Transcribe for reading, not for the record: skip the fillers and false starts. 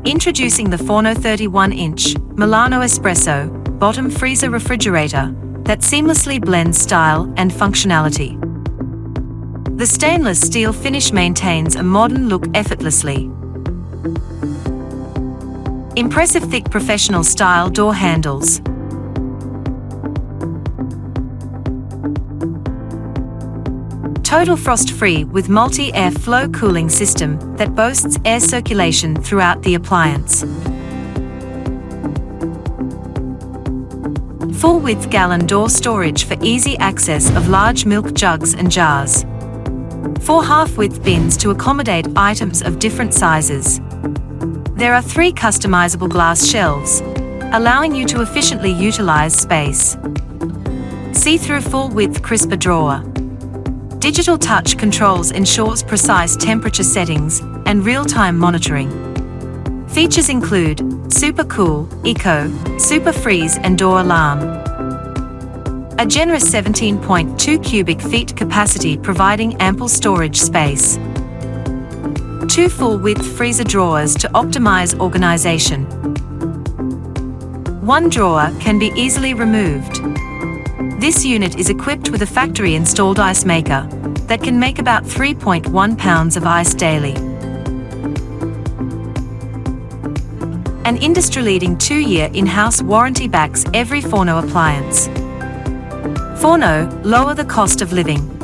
Introducing the Forno 31-inch Milano Espresso bottom freezer refrigerator that seamlessly blends style and functionality. The stainless steel finish maintains a modern look effortlessly. Impressive thick professional style door handles. Total frost-free with multi-air flow cooling system that boasts air circulation throughout the appliance. Full-width gallon door storage for easy access of large milk jugs and jars. 4 half-width bins to accommodate items of different sizes. There are 3 customizable glass shelves, allowing you to efficiently utilize space. See-through full-width crisper drawer. Digital touch controls ensures precise temperature settings and real-time monitoring. Features include Super Cool, Eco, Super Freeze and Door Alarm. A generous 17.2 cubic feet capacity providing ample storage space. 2 full-width freezer drawers to optimize organization. 1 drawer can be easily removed. This unit is equipped with a factory-installed ice maker that can make about 3.1 pounds of ice daily. An industry-leading 2-year in-house warranty backs every Forno appliance. Forno, lower the cost of living.